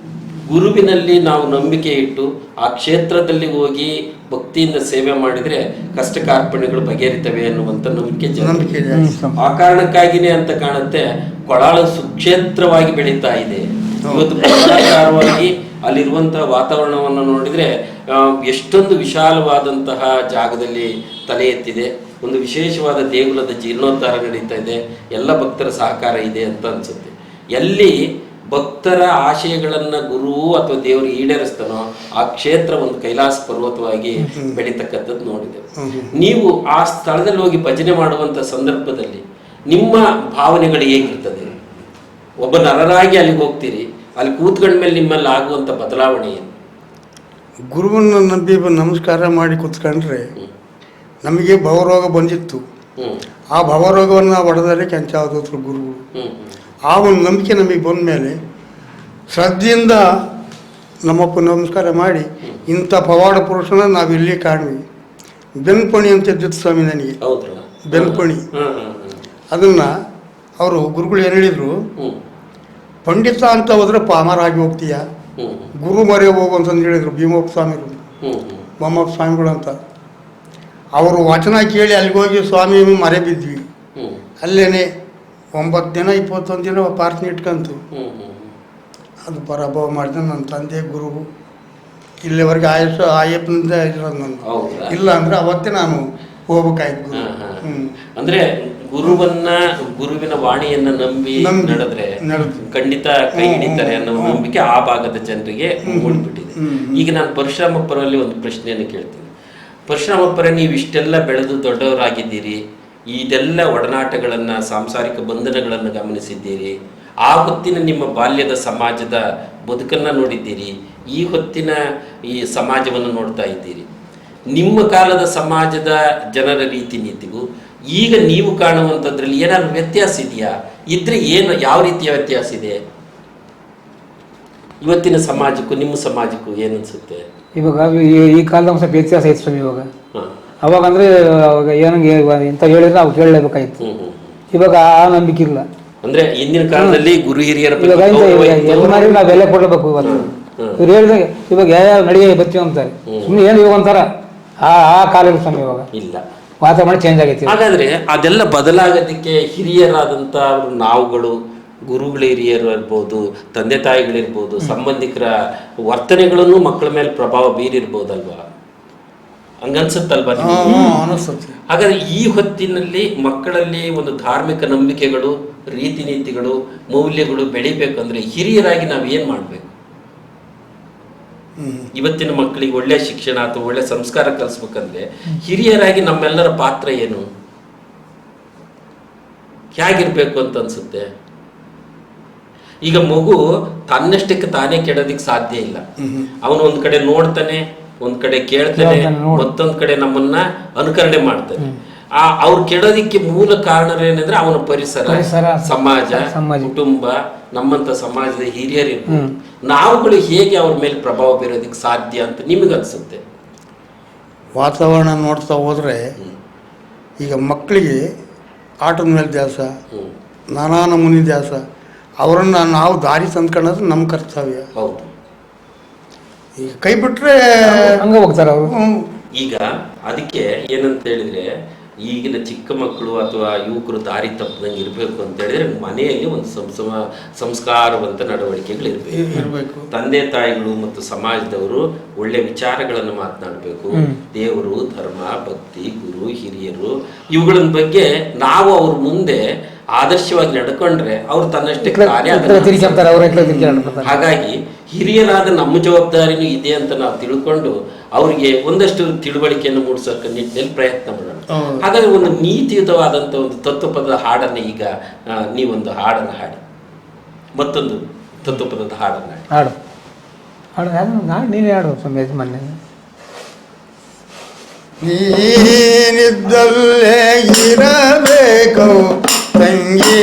ಗುರುವಿನಲ್ಲಿ ನಾವು ನಂಬಿಕೆ ಇಟ್ಟು ಆ ಕ್ಷೇತ್ರದಲ್ಲಿ ಹೋಗಿ ಭಕ್ತಿಯಿಂದ ಸೇವೆ ಮಾಡಿದರೆ ಕಷ್ಟ ಕಾರ್ಪಣ್ಯಗಳು ಬಗೆಹರಿತವೆ ಅನ್ನುವಂಥ ನಂಬಿಕೆ. ಆ ಕಾರಣಕ್ಕಾಗಿನೇ ಅಂತ ಕಾಣುತ್ತೆ ಕೊಳಾಳು ಸುಕ್ಷೇತ್ರವಾಗಿ ಬೆಳೀತಾ ಇದೆ ಇವತ್ತು. ಪ್ರಕಾರವಾಗಿ ಅಲ್ಲಿರುವಂತಹ ವಾತಾವರಣವನ್ನು ನೋಡಿದರೆ ಎಷ್ಟೊಂದು ವಿಶಾಲವಾದಂತಹ ಜಾಗದಲ್ಲಿ ತಲೆ ಎತ್ತಿದೆ. ಒಂದು ವಿಶೇಷವಾದ ದೇಗುಲದ ಜೀರ್ಣೋದ್ಧಾರ ನಡೀತಾ ಇದೆ, ಎಲ್ಲ ಭಕ್ತರ ಸಹಕಾರ ಇದೆ ಅಂತ ಅನ್ಸುತ್ತೆ. ಎಲ್ಲಿ ಭಕ್ತರ ಆಶಯಗಳನ್ನು ಗುರು ಅಥವಾ ದೇವರು ಈಡೇರಿಸ್ತಾನೋ ಆ ಕ್ಷೇತ್ರ ಒಂದು ಕೈಲಾಸ ಪರ್ವತವಾಗಿ ಬೆಳೀತಕ್ಕಂಥದ್ದು ನೋಡಿದೆ. ನೀವು ಆ ಸ್ಥಳದಲ್ಲಿ ಹೋಗಿ ಭಜನೆ ಮಾಡುವಂಥ ಸಂದರ್ಭದಲ್ಲಿ ನಿಮ್ಮ ಭಾವನೆಗಳು ಹೇಗಿರ್ತದೆ? ಒಬ್ಬ ನರರಾಗಿ ಅಲ್ಲಿಗೆ ಹೋಗ್ತೀರಿ, ಅಲ್ಲಿ ಕೂತ್ಕೊಂಡ ಮೇಲೆ ನಿಮ್ಮಲ್ಲಿ ಆಗುವಂಥ ಬದಲಾವಣೆ ಏನು? ಗುರುವನ್ನು ನಂಬಿ ನಮಸ್ಕಾರ ಮಾಡಿ ಕೂತ್ಕೊಂಡ್ರೆ ನಮಗೆ ಭವರೋಗ ಬಂದಿತ್ತು. ಆ ಭವರೋಗವನ್ನು ಹೊಡೆದರೆ ಕೆಂಚಾವಧೂತರು ಗುರುಗಳು. ಆ ಒಂದು ನಂಬಿಕೆ ನಮಗೆ ಬಂದ ಮೇಲೆ ಶ್ರದ್ಧೆಯಿಂದ ನಮ್ಮಪ್ಪ ನಮಸ್ಕಾರ ಮಾಡಿ ಇಂಥ ಪವಾಡ ಪುರುಷನ ನಾವು ಇಲ್ಲಿ ಕಾಣ್ವಿ. ಬೆನ್ಪಣಿ ಅಂತ ಇದ್ದಿತ್ತು ಸ್ವಾಮಿ ನನಗೆ, ಬೆನ್ಪಣಿ. ಅದನ್ನು ಅವರು ಗುರುಗಳು ಏನು ಹೇಳಿದರು, ಪಂಡಿತ ಅಂತ ಹೋದ್ರೆ ಪಾಮರಾಗಿ ಹೋಗ್ತೀಯ, ಗುರು ಮರೆ ಹೋಗು ಅಂತಂದು ಹೇಳಿದರು ಭೀಮಪ್ಪ ಸ್ವಾಮಿಗಳು, ಬೊಮ್ಮಪ್ಪ ಸ್ವಾಮಿಗಳು ಅಂತ. ಅವರು ವಚನ ಕೇಳಿ ಅಲ್ಲಿಗೆ ಹೋಗಿ ಸ್ವಾಮಿ ಮರೆ ಬಿದ್ವಿ. ಅಲ್ಲೇನೆ 9 ದಿನ 21 ದಿನ ಪಾರ್ಥನೆ ಇಟ್ಕಂತು. ಅದು ಪರಾಭವ ಮಾಡಿದ ನನ್ನ ತಂದೆ ಗುರು ಇಲ್ಲಿವರೆಗೆ ಆಯಪ್ಪನಿಂದ ಇರೋದು ನಾನು. ಇಲ್ಲ ಅಂದರೆ ಅವತ್ತೇ ನಾನು ಹೋಗ್ಬೇಕಾಯ್ತು. ಅಂದ್ರೆ ಗುರುವಿನ ವಾಣಿಯನ್ನ ನಂಬಿ ನಡೆದ್ರೆ ಖಂಡಿತ ಕೈ ಹಿಡಿತಾರೆ ಅನ್ನೋ ನಂಬಿಕೆ ಆ ಭಾಗದ ಜನರಿಗೆ ಮೂಡಿಬಿಟ್ಟಿದೆ. ಈಗ ನಾನು ಪರಶುರಾಮಪ್ಪರಲ್ಲಿ ಒಂದು ಪ್ರಶ್ನೆಯನ್ನು ಕೇಳ್ತೀನಿ. ಪರಶುರಾಮಪ್ಪರೇ, ನೀವು ಇಷ್ಟೆಲ್ಲ ಬೆಳೆದು ದೊಡ್ಡವರಾಗಿದ್ದೀರಿ, ಇದೆಲ್ಲ ಒಡನಾಟಗಳನ್ನು, ಸಾಂಸಾರಿಕ ಬಂಧನಗಳನ್ನು ಗಮನಿಸಿದ್ದೀರಿ. ಆ ಹೊತ್ತಿನ ನಿಮ್ಮ ಬಾಲ್ಯದ ಸಮಾಜದ ಬದುಕನ್ನು ನೋಡಿದ್ದೀರಿ, ಈ ಹೊತ್ತಿನ ಈ ಸಮಾಜವನ್ನು ನೋಡ್ತಾ ಇದ್ದೀರಿ. ನಿಮ್ಮ ಕಾಲದ ಸಮಾಜದ ಜನರ ರೀತಿ ನೀತಿಗೂ ಈಗ ನೀವು ಕಾಣುವಂಥದ್ರಲ್ಲಿ ಏನಾದ್ರು ವ್ಯತ್ಯಾಸ ಇದೆಯಾ? ಇದ್ರೆ ಏನು, ಯಾವ ರೀತಿಯ ವ್ಯತ್ಯಾಸ ಇದೆ ಇವತ್ತಿನ ಸಮಾಜಕ್ಕೂ ನಿಮ್ಮ ಸಮಾಜಕ್ಕೂ ಏನು ಅನ್ಸುತ್ತೆ? ಇವಾಗ ಈ ಕಾಲದ ಸ್ವಲ್ಪ ವ್ಯತ್ಯಾಸ ಐತೆ ಸ್ವಾಮಿ. ಇವಾಗ ಅವಾಗ ಅಂದ್ರೆ ಏನಂಗೆ ಎಂತ ಹೇಳಿದ್ರೆ ನಾವು ಕೇಳಲೇಬೇಕಾಯ್ತು. ಇವಾಗ ಆ ನಂಬಿಕೆ ಇಲ್ಲ. ಅಂದ್ರೆ ಹಿಂದಿನ ಕಾಲದಲ್ಲಿ ಗುರು ಹಿರಿಯರ ನಾವು ಬೆಲೆ ಕೊಡಬೇಕು. ಇವತ್ತು ಇವ್ರು ಹೇಳಿದಾಗ ಇವಾಗ ಯಾವ ನಡಿಗೆ ಬರ್ತೀವಿ ಅಂತಾರೆ, ಸುಮ್ಮನೆ ಏನು ಇವಾಗ ಅಂತಾರ. ಆ ಕಾಲದಲ್ಲಿ ಸ್ವಾಮಿ ಇವಾಗ ಇಲ್ಲ, ವಾತಾವರಣ ಚೇಂಜ್ ಆಗೈತಿ. ಹಾಗಾದ್ರೆ ಅದೆಲ್ಲ ಬದಲಾಗೋದಕ್ಕೆ ಹಿರಿಯರಾದಂಥ ನಾವುಗಳು, ಗುರುಗಳ ಹಿರಿಯರು ಇರ್ಬೋದು, ತಂದೆ ತಾಯಿಗಳಿರ್ಬೋದು, ಸಂಬಂಧಿಕರ ವರ್ತನೆಗಳನ್ನು ಮಕ್ಕಳ ಮೇಲೆ ಪ್ರಭಾವ ಬೀರಿರ್ಬೋದಲ್ವಾ? ಹಂಗನ್ಸುತ್ತಲ್ವಾ? ಹಾಗಾದ್ರೆ ಈ ಹೊತ್ತಿನಲ್ಲಿ ಮಕ್ಕಳಲ್ಲಿ ಒಂದು ಧಾರ್ಮಿಕ ನಂಬಿಕೆಗಳು, ರೀತಿ ನೀತಿಗಳು, ಮೌಲ್ಯಗಳು ಬೆಳಿಬೇಕಂದ್ರೆ ಹಿರಿಯರಾಗಿ ನಾವು ಏನ್ ಮಾಡ್ಬೇಕು? ಇವತ್ತಿನ ಮಕ್ಕಳಿಗೆ ಒಳ್ಳೆ ಶಿಕ್ಷಣ ಅಥವಾ ಒಳ್ಳೆ ಸಂಸ್ಕಾರ ಕಲಿಸ್ಬೇಕಂದ್ರೆ ಹಿರಿಯರಾಗಿ ನಮ್ಮೆಲ್ಲರ ಪಾತ್ರ ಏನು, ಹೇಗಿರ್ಬೇಕು ಅಂತ ಅನ್ಸುತ್ತೆ? ಈಗ ಮಗು ತನ್ನಷ್ಟಕ್ಕೆ ತಾನೇ ಕೆಡೋದಿಕ್ ಸಾಧ್ಯ ಇಲ್ಲ. ಅವನು ಒಂದ್ ಕಡೆ ನೋಡ್ತಾನೆ, ಒಂದ್ ಕಡೆ ಕೇಳ್ತಾನೆ, ಮತ್ತೊಂದ್ ಕಡೆ ನಮ್ಮನ್ನ ಅನುಕರಣೆ ಮಾಡ್ತಾನೆ. ಅವ್ರು ಕೆಡೋದಿಕ್ಕೆ ಮೂಲ ಕಾರಣರೇನಂದ್ರೆ ಅವನ ಪರಿಸರ, ಸಮಾಜ, ಕುಟುಂಬ, ನಮ್ಮಂತ ಸಮಾಜದ ಹಿರಿಯರಿರ್ಬೋದು. ನಾವುಗಳು ಹೇಗೆ ಅವ್ರ ಮೇಲೆ ಪ್ರಭಾವ ಬೀರೋದಕ್ಕೆ ಸಾಧ್ಯ ಅಂತ ನಿಮಗನ್ಸುತ್ತೆ? ವಾತಾವರಣ ನೋಡ್ತಾ ಹೋದ್ರೆ ಈಗ ಮಕ್ಕಳಿಗೆ ಆಟದ ಮೇಲೆ ದ್ಯಾಸ, ನಾನಾ ನಮೂನಿ ದ್ಯಾಸ. ಅವರನ್ನು ನಾವು ದಾರಿ ತಂದ್ಕೊಳ್ಳೋದು ನಮ್ಮ ಕರ್ತವ್ಯ. ಹೌದು. ಈಗ ಕೈ ಬಿಟ್ರೆ ಹಂಗ ಹೋಗ್ತಾರೆ ಅವರು. ಈಗ ಅದಕ್ಕೆ ಏನಂತ ಹೇಳಿದ್ರೆ, ಈಗಿನ ಚಿಕ್ಕ ಮಕ್ಕಳು ಅಥವಾ ಯುವಕರು ದಾರಿ ತಪ್ಪದಂಗೆ ಇರಬೇಕು ಅಂತ ಹೇಳಿದ್ರೆ ಮನೆಯಲ್ಲಿ ಒಂದು ಸಂಸ್ಕಾರವಂತ ನಡವಳಿಕೆಗಳು ಇರಬೇಕು. ತಂದೆ ತಾಯಿಗಳು ಮತ್ತು ಸಮಾಜದವರು ಒಳ್ಳೆ ವಿಚಾರಗಳನ್ನು ಮಾತನಾಡಬೇಕು. ದೇವರು, ಧರ್ಮ, ಭಕ್ತಿ, ಗುರು, ಹಿರಿಯರು ಇವುಗಳ ಬಗ್ಗೆ ನಾವು ಅವ್ರ ಮುಂದೆ ಆದರ್ಶವಾಗಿ ನಡ್ಕೊಂಡ್ರೆ ಅವ್ರು ತನ್ನಷ್ಟೇ ಹಾಗಾಗಿ ಹಿರಿಯರಾದ ನಮ್ಮ ಜವಾಬ್ದಾರಿನೂ ಇದೆ ಅಂತ ನಾವು ತಿಳ್ಕೊಂಡು ಅವರಿಗೆ ಒಂದಷ್ಟು ತಿಳುವಳಿಕೆಯನ್ನು ಮೂಡಿಸೋಕೆ ನಿಟ್ಟಿನಲ್ಲಿ ಪ್ರಯತ್ನ ಮಾಡೋಣ. ಹಾಗಾದ್ರೆ ಒಂದು ನೀತಿಯುತವಾದಂಥ ಒಂದು ತತ್ವಪದದ ಹಾಡನ್ನು ಈಗ ನೀವೊಂದು ಹಾಡನ್ನು ಹಾಡಿ, ಮತ್ತೊಂದು ತತ್ವಪದದ ಹಾಡನ್ನು ಹಾಡು ಹಾಡು ನೀನೇ ಹಾಡು ಮೊನ್ನೆ. ನೀನಿದ್ದಲ್ಲೇ ಇರಬೇಕು ತಂಗಿ,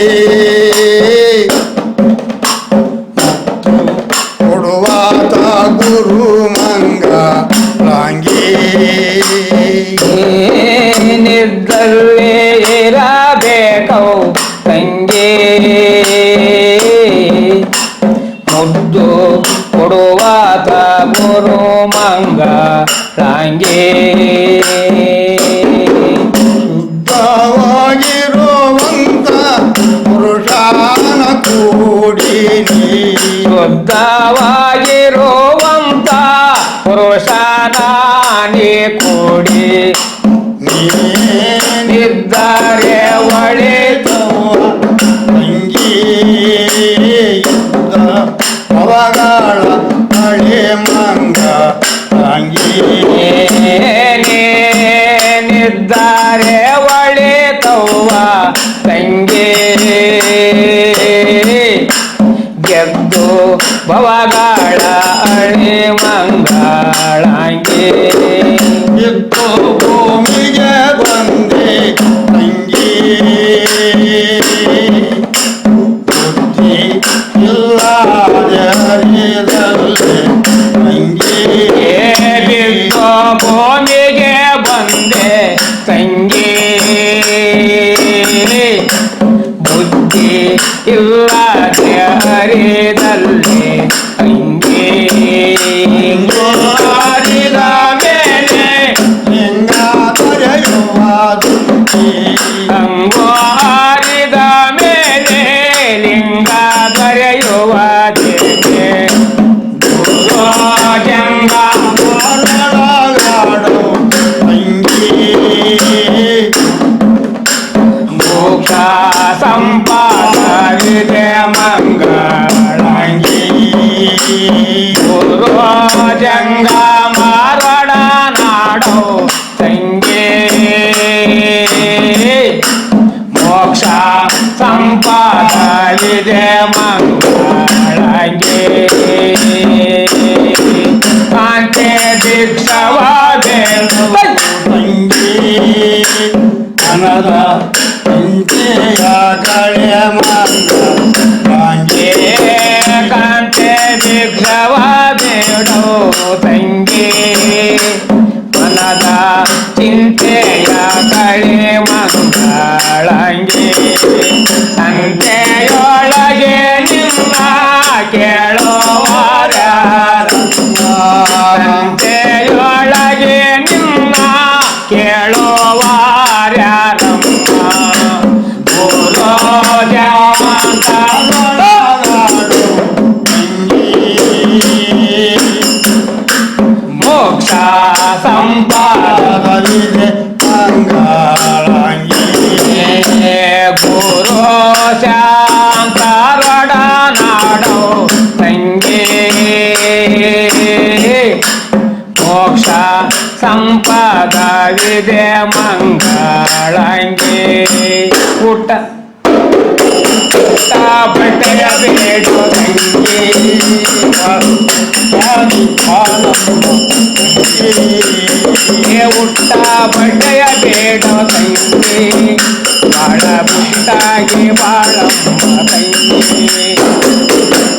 ಕೊಡುವಾತ ಗುರು ಮಂಗ ರಾಂಗಿ. ನೀನಿದ್ದಲ್ಲೇ ಇರಬೇಕು ತಂಗಿ, ಮುದ್ದು ಕೊಡುವಾತ ಗುರು ಮಂಗ ರಾಂಗಿ. ಶುದ್ಧವಾಗಿರುವಂತ ಪುರುಷನ ಕೂಡಿನಿ, ಶುದ್ಧವಾಗಿರುವಂತ ಪುರುಷನ ನೀ ಕೂಡಿ. ನೀನಿದ್ದರೆ ಒಳಿತವ ತಂಗಿ, ಅವಗಳ ಹಳೆ ಮಂಗ ತಂಗಿ. ನೀನಿದ್ದರೆ ಒಳಿತವ್ವ ತಂಗಿ, ಗೆದ್ದು ಭವಗಳ ಹಳೆ ಮಂಗಳಾಂಗಿ. ಎತ್ತು ಭೂಮಿಗೆ ಬಂದೆ ತಂಗಿ, ಬುದ್ಧಿ ಇಲ್ಲದಲ್ಲಿ ತಂಗಿ. ಬಿದ್ದು ಭೂಮಿಗೆ ಬಂದೆ ತಂಗಿ, ಬುದ್ಧಿ ಇಲ್ಲದೆ ಹರಿದಲ್ಲಿ ತಂಗಿ. ಹರಿದ ಮೇಲೆ ಹಂಗೋ ಹರಿದ ಮೇಲೆ ಲಿಂಗ ದೊರೆಯುವ ದೇವೆ. ಜಂಗ ಮೋಕ್ಷ ಸಂಪಾದನೆ ಮಂಗಳಾಂಗಿ. ಗುರು ಜಂಗ ಮಾರಡ ನಾಡೋ ತಂಗಿ, ವಿಜಯ ಮಂಗಳಂಗೆ ಕಾಂತೆ ದೀಕ್ಷವಾದೇನು ತಂಗಿ ಅನದ ಚಿಂತೆಯ ಕಳೆ ಮಂಗಳಂಗೆ ಕಾಂತೆ ದೀಕ್ಷವಾದೇನು ತಂಗಿ ಮನದ ಚಿಂತೆಯ ಕಳೆ ಮಂಗಳಂಗೆ ಸಂತೆಯೊಳಗೆ ನಿಮ್ಮ ಕೇಳುವರ ಸಂತೆಯೊಳಗೆ ನಿಮ್ಮ ಕೇಳುವರ್ಯಾರಮ್ಮ ಗುರು ಜಾಮಂತ ಮೋಕ್ಷ ಸಂಪಾದವಿದೆ ಮಂಗಳಂಗಿ ಗುರು ಶಾಂತರಡ ನಾಡೋ ತಂಗಿ ಮೋಕ್ಷ ಸಂಪದವಿದೆ ಮಂಗಳಂಗಿ ಊಟ ಬಟ್ಟೆಯ ಬೇಡೋ ತಂಗಿ ಉಟ್ಟ ಬಟ್ಟೆಯ ಬೇಡೋ ತಂಗಿ ಬಾಳ ಬುಟ್ಟಾಗಿ ಬಾಳಮ್ಮ ತಂಗಿ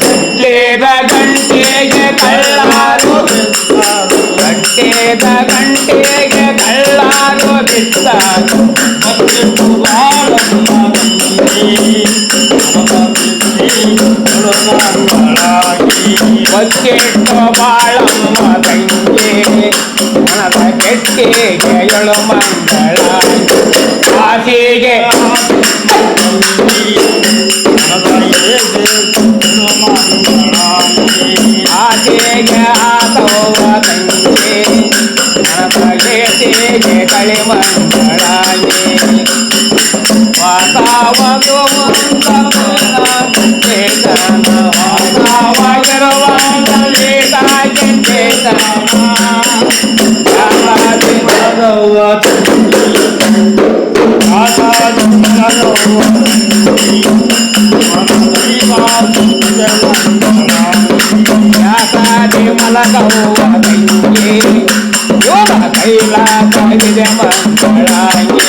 ಕಟ್ಟೇದ ಗಂಟೆಗೆ ಕಳ್ಳಾರು ಕಟ್ಟೇದ ಗಂಟೆಗೆ ಕಳ್ಳಾರು ಬಿಟ್ಟಾರು ಬಾಳಮ್ಮ ಬಕ್ಕೆಟ್ಟು ಬಾಳಮ್ಮ ತಂಗಿ ಮನದ ಕೆಟ್ಟಿಗೆ ಎಳು ಮಂಗಳ ಆಸೆಗೆ ಆಸೆಗೆ ಆತವ ತಂಗಿ ಮನದ ಕೆಟ್ಟಿಗೆ ಕಳೆ ಮಂಗಳಾಗಿ ವಾತಾವದು ಚೇತನ ವಾತಾವಗಿರುವಂತ ಲೇಟಾಗಿ ಚೇತನ ಯಾಕಾದಿ ಮಲಗವ್ವ ತಂಗಿ ಯೋಗ ಕೈಲಾಸವಿದೆ ಮಂಗಳಾಗಿ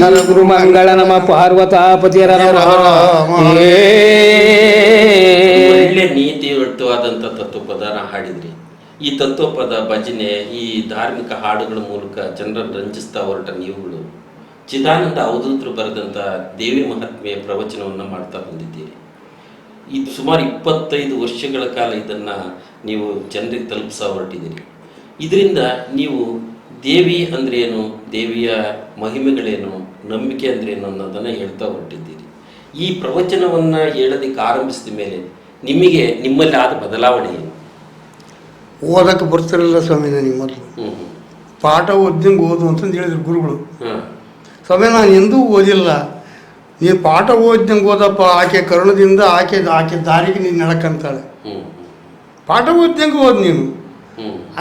ಹರ ಗುರು ಮಂಗಳ ನಮ ಪಾರ್ವತಾಪತಿಯರ ಒಳ್ಳೆ ನೀತಿಯುಕ್ತವಾದಂಥ ತತ್ವಪದನ ಹಾಡಿದ್ರಿ. ಈ ತತ್ವಪದ ಭಜನೆ ಈ ಧಾರ್ಮಿಕ ಹಾಡುಗಳ ಮೂಲಕ ಜನರನ್ನು ರಂಜಿಸ್ತಾ ಹೊರಟ ನೀವುಗಳು ಚಿದಾನಂದ ಅವಧೂತರು ಬರೆದಂಥ ದೇವಿ ಮಹಾತ್ಮೆಯ ಪ್ರವಚನವನ್ನು ಮಾಡ್ತಾ ಬಂದಿದ್ದೀರಿ. ಇದು ಸುಮಾರು 25 ವರ್ಷಗಳ ಕಾಲ ಇದನ್ನು ನೀವು ಜನರಿಗೆ ತಲುಪಿಸ ಹೊರಟಿದ್ದೀರಿ. ಇದರಿಂದ ನೀವು ದೇವಿ ಅಂದ್ರೇನು, ದೇವಿಯ ಮಹಿಮೆಗಳೇನು, ನಂಬಿಕೆ ಅಂದ್ರೇನು ಅನ್ನೋದನ್ನು ಹೇಳ್ತಾ ಹೊರಟಿದ್ದೀರಿ. ಈ ಪ್ರವಚನವನ್ನು ಹೇಳೋದಕ್ಕೆ ಆರಂಭಿಸಿದ ಮೇಲೆ ನಿಮಗೆ ನಿಮ್ಮಲ್ಲಿ ಆದ ಬದಲಾವಣೆ ಏನು? ಓದಕ್ಕೆ ಬರ್ತಿರಲಿಲ್ಲ ಸ್ವಾಮಿ ನನಗೆ ಮೊದಲು. ಪಾಠ ಓದ್ದಂಗೆ ಓದು ಅಂತಂದು ಹೇಳಿದ್ರು ಗುರುಗಳು. ಸ್ವಾಮಿ ನಾನು ಎಂದೂ ಓದಿಲ್ಲ, ನೀನು ಪಾಠ ಓದ್ದಂಗೆ ಓದಪ್ಪ, ಆಕೆ ಕರುಣದಿಂದ ಆಕೆ ದಾರಿಗೆ ನೀನು ನಡಕಂತಾಳೆ. ಪಾಠ ಓದ್ದಂಗೆ ಓದ್ ನೀನು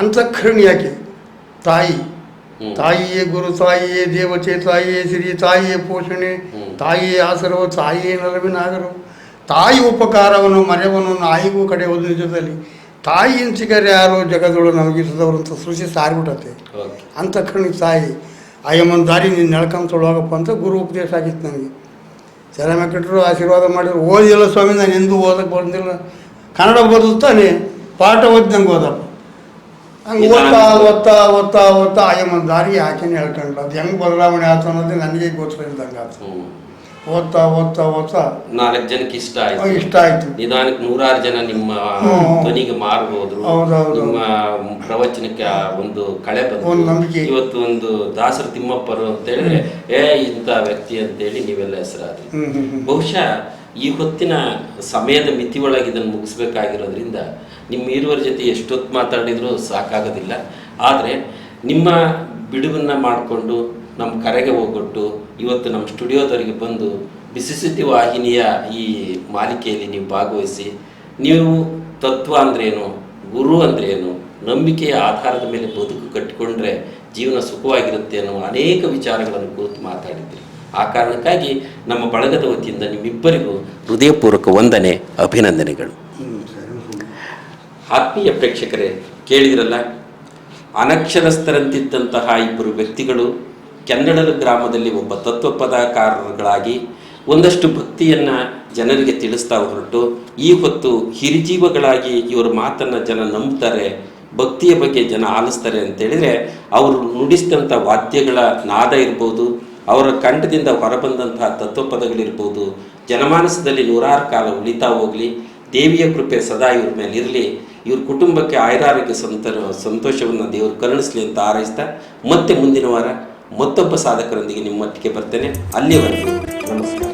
ಅಂತಃಕರಣಿ ಯಾಕೆ ತಾಯಿ, ತಾಯಿಯೇ ಗುರು, ತಾಯಿಯೇ ದೇವತೆ, ತಾಯಿಯೇ ಸಿರಿ, ತಾಯಿಯೇ ಪೋಷಣೆ, ತಾಯಿಯೇ ಆಸರವು, ತಾಯಿಯೇ ನಲವಿನಾಗರು, ತಾಯಿ ಉಪಕಾರವನ್ನು ಮರೆಯವನ್ನು ನಾಯಿಗೂ ಕಡೆಯುವುದು ನಿಜದಲ್ಲಿ, ತಾಯಿ ಎಂಚಿಗರೆ ಯಾರೋ ಜಗದೊಳು ನಮಗಿಸದವರು ಅಂತ ಸೃಷ್ಟಿ ಸಾರಿಬಿಟ್ಟತೆ. ಅಂತಃಕರಣಿ ತಾಯಿ ಆಯಮ್ಮನ ದಾರಿ ನೀನು ನಡ್ಕೊಂತೊಳಗಪ್ಪ ಅಂತ ಗುರು ಉಪದೇಶ ಆಗಿತ್ತು ನನಗೆ. ಶರಣಕಟ್ಟರು ಆಶೀರ್ವಾದ ಮಾಡಿದ್ರು. ಓದಿಲ್ಲ ಸ್ವಾಮಿ, ನಾನು ಎಂದೂ ಓದಕ್ಕೆ ಬಂದಿಲ್ಲ, ಕನ್ನಡ ಓದುತ್ತಾನೆ, ಪಾಠ ಓದ್ದಂಗೆ ಓದಪ್ಪ. ಹಂಗೆ ಓದ್ತಾ ಆಯಮ್ಮನ ದಾರಿ ಆಕೆನೇ ಹೇಳ್ಕೊಂಡ್ಲ. ಅದು ಹೆಂಗೆ ಬದಲಾವಣೆ ಆಯ್ತು ಅನ್ನೋದು ನನಗೆ ಗೊತ್ತಿಲ್ಲದಂಗೆ ಆಯ್ತು. ಓದ್ತಾ 4 ಜನಕ್ಕೆ ಇಷ್ಟ ಆಯ್ತು. ನಿಧಾನಕ್ಕೆ 100 ಜನ ನಿಮ್ಮ ಧ್ವನಿಗೆ ಮಾರ್ಬೋದು. ನಿಮ್ಮ ಪ್ರವಚನಕ್ಕೆ ಒಂದು ಕಳೆ ಬಂದು ಇವತ್ತು ಒಂದು ದಾಸರ ತಿಮ್ಮಪ್ಪರು ಅಂತ ಹೇಳಿದ್ರೆ ಇಂಥ ವ್ಯಕ್ತಿ ಅಂತೇಳಿ ನೀವೆಲ್ಲ ಹೆಸರಾದ್ರಿ. ಬಹುಶಃ ಈ ಹೊತ್ತಿನ ಸಮಯದ ಮಿತಿ ಒಳಗೆ ಇದನ್ನು ಮುಗಿಸ್ಬೇಕಾಗಿರೋದ್ರಿಂದ ನಿಮ್ಮ ಇರುವರ ಜೊತೆ ಎಷ್ಟೊತ್ತು ಮಾತಾಡಿದರೂ ಸಾಕಾಗೋದಿಲ್ಲ. ಆದರೆ ನಿಮ್ಮ ಬಿಡುವನ್ನು ಮಾಡಿಕೊಂಡು ನಮ್ಮ ಕರೆಗೆ ಹೋಗ್ಬಿಟ್ಟು ಇವತ್ತು ನಮ್ಮ ಸ್ಟುಡಿಯೋದವರಿಗೆ ಬಂದು ಬಿಸಿ ಸುದ್ದಿ ವಾಹಿನಿಯ ಈ ಮಾಲಿಕೆಯಲ್ಲಿ ನೀವು ಭಾಗವಹಿಸಿ ನೀವು ತತ್ವ ಅಂದ್ರೇನು, ಗುರು ಅಂದ್ರೇನು, ನಂಬಿಕೆಯ ಆಧಾರದ ಮೇಲೆ ಬದುಕು ಕಟ್ಟಿಕೊಂಡ್ರೆ ಜೀವನ ಸುಖವಾಗಿರುತ್ತೆ ಅನ್ನೋ ಅನೇಕ ವಿಚಾರಗಳನ್ನು ಕುರಿತು ಮಾತಾಡಿದ್ರಿ. ಆ ಕಾರಣಕ್ಕಾಗಿ ನಮ್ಮ ಬಳಗದ ವತಿಯಿಂದ ನಿಮ್ಮಿಬ್ಬರಿಗೂ ಹೃದಯಪೂರ್ವಕ ವಂದನೆ, ಅಭಿನಂದನೆಗಳು. ಆತ್ಮೀಯ ಪ್ರೇಕ್ಷಕರೇ, ಕೇಳಿದ್ರಲ್ಲ, ಅನಕ್ಷರಸ್ಥರಂತಿದ್ದಂತಹ ಇಬ್ಬರು ವ್ಯಕ್ತಿಗಳು ಕೆನ್ನಡದ ಗ್ರಾಮದಲ್ಲಿ ಒಬ್ಬ ತತ್ವಪದಕಾರರುಗಳಾಗಿ ಒಂದಷ್ಟು ಭಕ್ತಿಯನ್ನು ಜನರಿಗೆ ತಿಳಿಸ್ತಾ ಹೊರಟು ಈ ಹೊತ್ತು ಹಿರಿಜೀವಗಳಾಗಿ ಇವರ ಮಾತನ್ನು ಜನ ನಂಬ್ತಾರೆ, ಭಕ್ತಿಯ ಬಗ್ಗೆ ಜನ ಆಲಿಸ್ತಾರೆ ಅಂತೇಳಿದರೆ ಅವರು ನುಡಿಸಿದಂಥ ವಾದ್ಯಗಳ ನಾದ ಇರ್ಬೋದು, ಅವರ ಕಂಠದಿಂದ ಹೊರಬಂದಂತಹ ತತ್ವಪದಗಳಿರ್ಬೋದು, ಜನಮಾನಸದಲ್ಲಿ ನೂರಾರು ಕಾಲ ಉಳಿತಾ ಹೋಗಲಿ. ದೇವಿಯ ಕೃಪೆ ಸದಾ ಇವ್ರ ಮೇಲೆ ಇರಲಿ. ಇವ್ರ ಕುಟುಂಬಕ್ಕೆ ಆಯುರಾರೋಗ್ಯ ಸಂತೋಷವನ್ನು ದೇವರು ಕರುಣಿಸಲಿ ಅಂತ ಹಾರೈಸ್ತಾ ಮತ್ತೆ ಮುಂದಿನ ವಾರ ಮತ್ತೊಬ್ಬ ಸಾಧಕರೊಂದಿಗೆ ನಿಮ್ಮೊಟ್ಟಿಗೆ ಬರ್ತೇನೆ. ಅಲ್ಲಿವರೆಗೂ ನಮಸ್ಕಾರ.